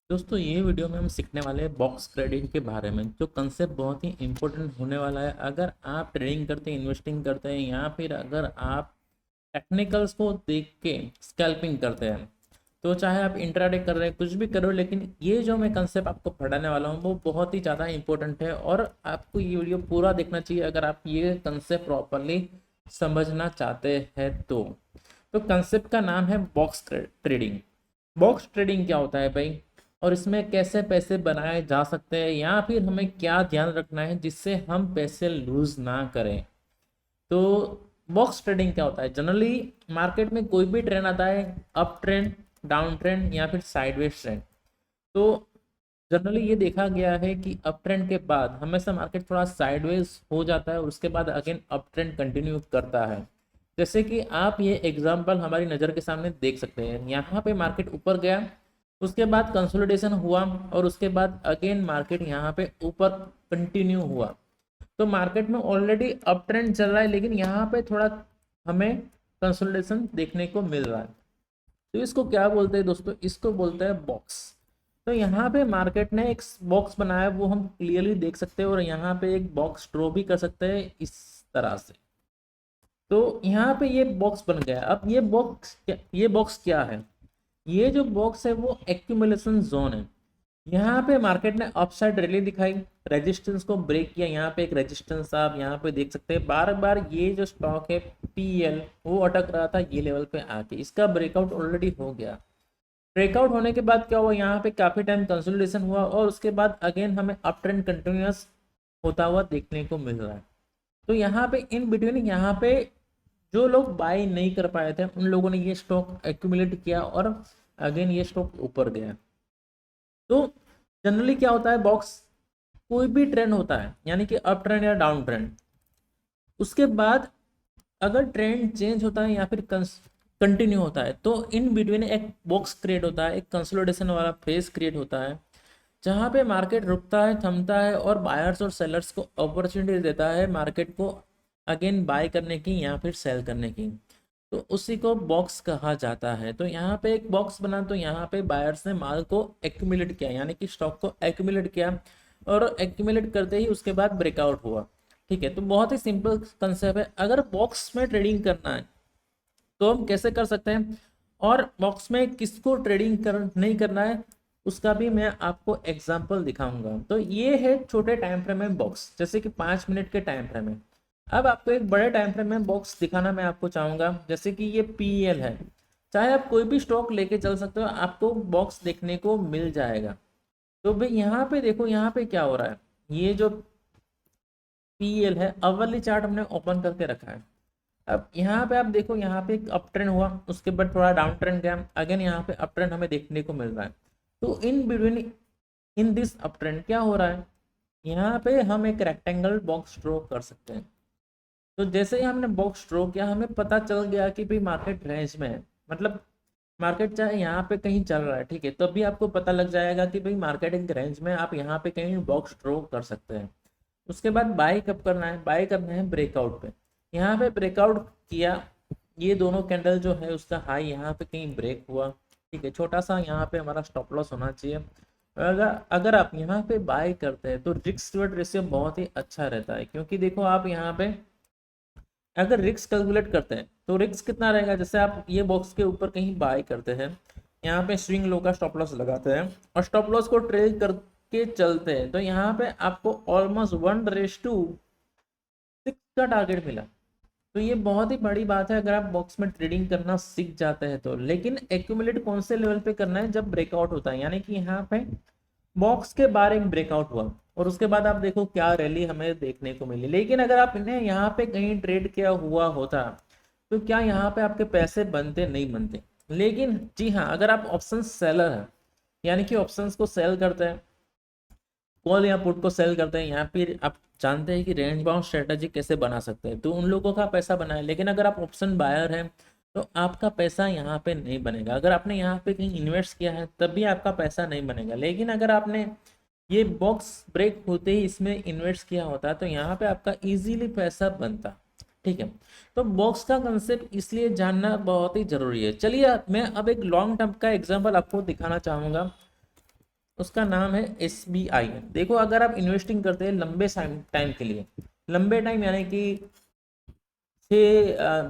दोस्तों ये वीडियो में हम सीखने वाले हैं बॉक्स ट्रेडिंग के बारे में जो कंसेप्ट बहुत ही इंपॉर्टेंट होने वाला है। अगर आप ट्रेडिंग करते हैं, इन्वेस्टिंग करते हैं या फिर अगर आप टेक्निकल्स को देख के स्कैल्पिंग करते हैं, तो चाहे आप इंट्राडे कर रहे हैं कुछ भी करो, लेकिन ये जो मैं कंसेप्ट आपको पढ़ाने वाला हूँ वो बहुत ही ज़्यादा इंपॉर्टेंट है और आपको ये वीडियो पूरा देखना चाहिए अगर आप ये कंसेप्ट प्रॉपरली समझना चाहते हैं। तो कंसेप्ट का नाम है बॉक्स ट्रेडिंग। बॉक्स ट्रेडिंग क्या होता है भाई, और इसमें कैसे पैसे बनाए जा सकते हैं या फिर हमें क्या ध्यान रखना है जिससे हम पैसे लूज ना करें। तो बॉक्स ट्रेडिंग क्या होता है, जनरली मार्केट में कोई भी ट्रेंड आता है, अप ट्रेंड, डाउन ट्रेंड या फिर साइडवेज ट्रेंड। तो जनरली ये देखा गया है कि अप ट्रेंड के बाद हमेशा मार्केट थोड़ा साइडवेज हो जाता है और उसके बाद अगेन अप ट्रेंड कंटिन्यू करता है। जैसे कि आप ये एग्जांपल हमारी नज़र के सामने देख सकते हैं, यहाँ पे मार्केट ऊपर गया, उसके बाद कंसोलिडेशन हुआ और उसके बाद अगेन मार्केट यहाँ पे ऊपर कंटिन्यू हुआ। तो मार्केट में ऑलरेडी अप ट्रेंड चल रहा है, लेकिन यहाँ पे थोड़ा हमें कंसोलिडेशन देखने को मिल रहा है। तो इसको क्या बोलते हैं दोस्तों, इसको बोलते हैं बॉक्स। तो यहाँ पे मार्केट ने एक बॉक्स बनाया, वो हम क्लियरली देख सकते हैं और यहाँ पे एक बॉक्स ड्रॉ भी कर सकते हैं इस तरह से। तो यहाँ पे ये बॉक्स बन गया। अब ये बॉक्स क्या है, ये जो बॉक्स है वो एक्यूमुलेशन जोन है। यहाँ पे मार्केट ने अपसाइड रैली दिखाई, रेजिस्टेंस को ब्रेक किया, यहाँ पे एक रेजिस्टेंस आप यहाँ पे देख सकते हैं। बार बार ये जो स्टॉक है पीएल वो अटक रहा था ये लेवल पे आके, इसका ब्रेकआउट ऑलरेडी हो गया। ब्रेकआउट होने के बाद क्या हुआ, यहाँ पे काफी टाइम कंसोलिडेशन हुआ और उसके बाद अगेन हमें अप ट्रेंड कंटिन्यूस होता हुआ देखने को मिल रहा है। तो यहाँ पे इन बिटवीन, यहाँ पे जो लोग बाय नहीं कर पाए थे उन लोगों ने ये स्टॉक एक्यूमुलेट किया और अगेन ये स्टॉक ऊपर गया। तो जनरली क्या होता है, बॉक्स कोई भी ट्रेंड होता है यानी कि अप ट्रेंड या डाउन ट्रेंड, उसके बाद अगर ट्रेंड चेंज होता है या फिर कंटिन्यू होता है तो इन बिटवीन एक बॉक्स क्रिएट होता है, एक कंसोलिडेशन वाला फेज क्रिएट होता है, जहाँ पे मार्केट रुकता है, थमता है और बायर्स और सेलर्स को अपॉर्चुनिटी देता है मार्केट को अगेन बाय करने की या फिर सेल करने की। तो उसी को बॉक्स कहा जाता है। तो यहाँ पे एक बॉक्स बना, तो यहाँ पे बायर्स ने माल को एक्यूमुलेट किया यानी कि स्टॉक को एक्यूमुलेट किया और एक्यूमुलेट करते ही उसके बाद ब्रेकआउट हुआ। ठीक है, तो बहुत ही सिंपल कंसेप्ट है। अगर बॉक्स में ट्रेडिंग करना है तो हम कैसे कर सकते हैं, और बॉक्स में किसको ट्रेडिंग नहीं करना है उसका भी मैं आपको एग्जाम्पल दिखाऊंगा। तो ये है छोटे टाइम फ्रेम में बॉक्स, जैसे कि 5 मिनट के टाइम फ्रेम में। अब आपको एक बड़े टाइम फ्रेम में बॉक्स दिखाना मैं आपको चाहूंगा, जैसे कि ये पीएल है। चाहे आप कोई भी स्टॉक लेके चल सकते हो, आपको बॉक्स देखने को मिल जाएगा। तो भाई यहाँ पे देखो, यहाँ पे क्या हो रहा है, ये जो पीएल है अवली चार्ट हमने ओपन करके रखा है। अब यहाँ पे आप देखो, यहाँ पे एक अप ट्रेंड हुआ, उसके बाद थोड़ा डाउन ट्रेंड गया, अगेन यहाँ पे अप ट्रेंड हमें देखने को मिल रहा है। तो in between, in this up trend क्या हो रहा है, यहाँ पे हम एक रेक्टेंगल बॉक्स ड्रॉ कर सकते हैं। तो जैसे ही हमने बॉक्स ड्रॉ किया, हमें पता चल गया कि भाई मार्केट रेंज में है, मतलब मार्केट चाहे यहाँ पे कहीं चल रहा है, ठीक है, तो अभी आपको पता लग जाएगा कि भाई मार्केट एक रेंज में, आप यहाँ पे कहीं बॉक्स ड्रॉ कर सकते हैं। उसके बाद बाय कब करना है, बाय करना है ब्रेकआउट पे। यहाँ पे ब्रेकआउट किया, ये दोनों कैंडल जो है उसका हाई यहाँ पे कहीं ब्रेक हुआ, ठीक है, छोटा सा यहाँ पे हमारा स्टॉप लॉस होना चाहिए। अगर अगर आप यहाँ पे बाय करते हैं तो रिस्क टू रेशियो बहुत ही अच्छा रहता है, क्योंकि देखो आप यहाँ पे अगर रिस्क कैलकुलेट करते हैं तो रिस्क कितना रहेगा। जैसे आप ये बॉक्स के ऊपर कहीं बाय करते हैं, यहाँ पे स्विंग लो का स्टॉप लॉस लगाते हैं और स्टॉप लॉस को ट्रेल करके चलते हैं, तो यहाँ पे आपको ऑलमोस्ट 1:6 का टारगेट मिला। तो ये बहुत ही बड़ी बात है अगर आप बॉक्स में ट्रेडिंग करना सीख जाते हैं तो। लेकिन एक्यूमुलेट कौन से लेवल पे करना है, जब ब्रेकआउट होता है, यानी कि यहाँ पे बॉक्स के बारे में ब्रेकआउट हुआ और उसके बाद आप देखो क्या रैली हमें देखने को मिली। लेकिन अगर आप इन्हें यहाँ पे कहीं ट्रेड किया हुआ होता तो क्या यहाँ पे आपके पैसे बनते, नहीं बनते। लेकिन जी हाँ, अगर आप ऑप्शन सेलर हैं, यानी कि ऑप्शंस को सेल करते हैं, कॉल या पुट को सेल करते हैं, यहाँ फिर आप जानते हैं कि रेंज बाउंड स्ट्रेटजी कैसे बना सकते हैं, तो उन लोगों का पैसा बना है। लेकिन अगर आप ऑप्शन बायर हैं तो आपका पैसा यहाँ पे नहीं बनेगा। अगर आपने यहाँ पे कहीं इन्वेस्ट किया है तब भी आपका पैसा नहीं बनेगा। लेकिन अगर आपने ये बॉक्स ब्रेक होते ही इसमें इन्वेस्ट किया होता तो यहाँ पे आपका इजीली पैसा बनता। ठीक है, तो बॉक्स का कंसेप्ट इसलिए जानना बहुत ही जरूरी है। चलिए मैं अब एक लॉन्ग टर्म का एग्जांपल आपको दिखाना चाहूंगा। उसका नाम है SBI। देखो अगर आप इन्वेस्टिंग करते हैं लंबे टाइम के लिए, लंबे टाइम यानी कि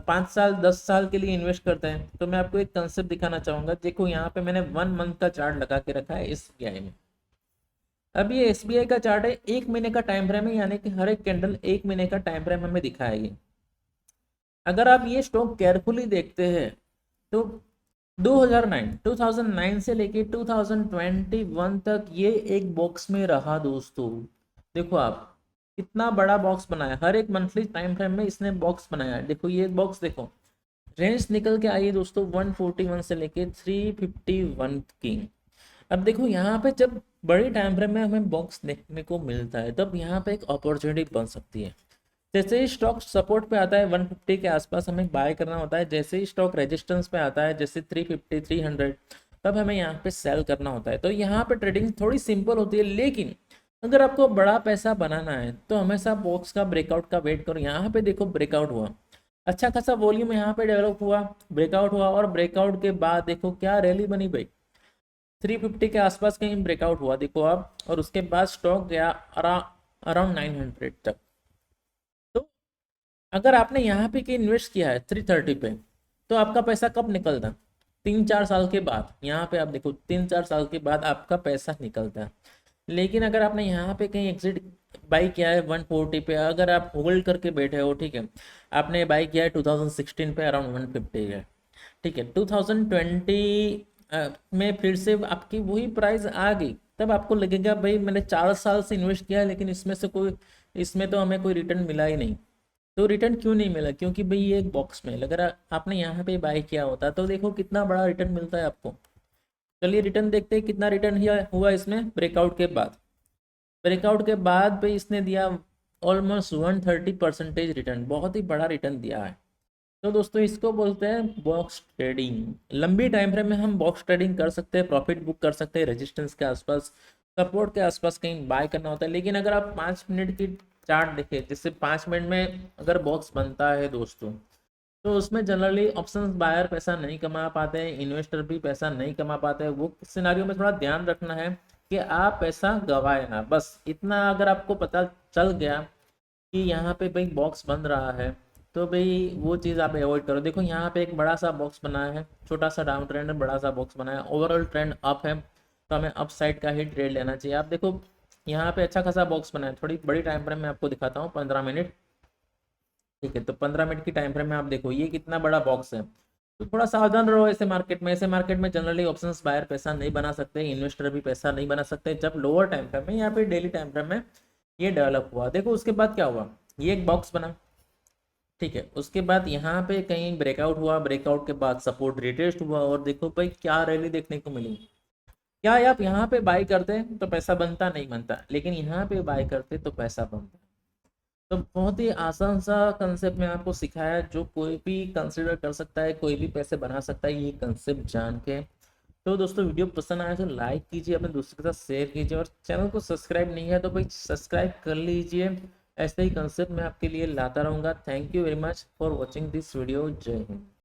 5 साल 10 साल के लिए इन्वेस्ट करते हैं, तो मैं आपको एक कंसेप्ट दिखाना चाहूंगा। देखो यहाँ पे मैंने 1 मंथ का चार्ट लगा के रखा है SBI में। अब ये SBI का चार्ट है, 1 महीने का टाइम फ्रेम है, यानी कि हर एक कैंडल 1 महीने का टाइम फ्रेम हमें दिखाएगी। अगर आप ये स्टॉक केयरफुली देखते हैं तो 2009 से लेके 2021 तक ये एक बॉक्स में रहा दोस्तों। देखो आप, कितना बड़ा बॉक्स बनाया, हर एक मंथली टाइम फ्रेम में इसने बॉक्स बनाया है। देखो ये बॉक्स, देखो रेंज निकल के आई है दोस्तों 141 से लेके 351 की। अब देखो यहाँ पे जब बड़ी टाइम फ्रेम में हमें बॉक्स देखने को मिलता है, तब यहाँ पे एक अपॉर्चुनिटी बन सकती है। जैसे ही स्टॉक सपोर्ट पे आता है 150 के आसपास हमें बाय करना होता है, जैसे ही स्टॉक रेजिस्टेंस पे आता है जैसे 350 300, तब हमें यहाँ पे सेल करना होता है। तो यहाँ पे ट्रेडिंग थोड़ी सिंपल होती है, लेकिन अगर आपको बड़ा पैसा बनाना है तो हमेशा बॉक्स का ब्रेकआउट का वेट करो। यहाँ पे देखो ब्रेकआउट हुआ, अच्छा खासा वॉल्यूम यहाँ पे डेवलप हुआ, ब्रेकआउट हुआ, और ब्रेकआउट के बाद देखो क्या रैली बनी भाई, 350 के आसपास कहीं ब्रेकआउट हुआ देखो आप, और उसके बाद स्टॉक गया अराउंड 900 तक। तो अगर आपने यहाँ पे इन्वेस्ट किया है 330 पे, तो आपका पैसा कब निकलता? 3-4 साल के बाद। यहाँ पे आप देखो 3-4 साल के बाद आपका पैसा निकलता है। लेकिन अगर आपने यहाँ पे कहीं एग्जिट बाई किया है 140 पे, अगर आप होल्ड करके बैठे हो, ठीक है, आपने बाई किया है 2016 पे अराउंड 150 है, ठीक है, 2020 में फिर से आपकी वही प्राइस आ गई, तब आपको लगेगा भाई मैंने 4 साल से इन्वेस्ट किया है, लेकिन इसमें तो हमें कोई रिटर्न मिला ही नहीं। तो रिटर्न क्यों नहीं मिला? क्योंकि भाई ये एक बॉक्स में, अगर आपने यहाँ पे बाय किया होता तो देखो कितना बड़ा रिटर्न मिलता है आपको। चलिए रिटर्न देखते हैं कितना रिटर्न हुआ इसमें ब्रेकआउट के बाद। ब्रेकआउट के बाद भाई इसने दिया ऑलमोस्ट 130% रिटर्न, बहुत ही बड़ा रिटर्न दिया है। तो दोस्तों इसको बोलते हैं बॉक्स ट्रेडिंग। लंबी टाइम फ्रेम में हम बॉक्स ट्रेडिंग कर सकते हैं, प्रॉफिट बुक कर सकते हैं, रेजिस्टेंस के आसपास, सपोर्ट के आसपास कहीं बाय करना होता है। लेकिन अगर आप 5 मिनट की चार्ट देखें, जिससे 5 मिनट में अगर बॉक्स बनता है दोस्तों, तो उसमें जनरली ऑप्शन बायर पैसा नहीं कमा पाते हैं, इन्वेस्टर भी पैसा नहीं कमा पाते हैं। वो सिनारियों में थोड़ा ध्यान रखना है कि आप पैसा गवाए ना, बस इतना अगर आपको पता चल गया कि यहाँ पे भाई बॉक्स बन रहा है, तो भाई वो चीज़ आप अवॉइड करो। देखो यहाँ पे एक बड़ा सा बॉक्स बनाया है, छोटा सा डाउन ट्रेंड है, बड़ा सा बॉक्स बनाया है, ओवरऑल ट्रेंड अप है, तो हमें अप साइड का ही ट्रेड लेना चाहिए। आप देखो यहाँ पे अच्छा खासा बॉक्स बनाया है, थोड़ी बड़ी टाइम फ्रेम में आपको दिखाता हूँ 15 मिनट, ठीक है। तो 15 मिनट की टाइम फ्रेम में आप देखो ये कितना बड़ा बॉक्स है। तो थोड़ा सावधान रहो ऐसे मार्केट में। ऐसे मार्केट में जनरली ऑप्शंस बायर पैसा नहीं बना सकते, इन्वेस्टर भी पैसा नहीं बना सकते जब लोअर टाइम फ्रेम में या फिर डेली टाइम फ्रेम में ये डेवलप हुआ। देखो उसके बाद क्या हुआ, ये एक बॉक्स बना, ठीक है, उसके बाद यहाँ पे कहीं ब्रेकआउट हुआ, ब्रेकआउट के बाद सपोर्ट रिटेस्ट हुआ, और देखो भाई क्या रैली देखने को मिली। क्या आप यहाँ पे बाय करते तो पैसा बनता? नहीं बनता, लेकिन यहाँ पे बाय करते तो पैसा बनता। तो बहुत ही आसान सा कंसेप्ट में आपको सिखाया, जो कोई भी कंसिडर कर सकता है, कोई भी पैसे बना सकता है ये कंसेप्ट जान के। तो दोस्तों वीडियो पसंद आया तो लाइक कीजिए, अपने दोस्तों के साथ शेयर कीजिए, और चैनल को सब्सक्राइब नहीं है तो भाई सब्सक्राइब कर लीजिए। ऐसे ही कंसेप्ट मैं आपके लिए लाता रहूँगा। Thank you very much for watching this video. जय हिंद।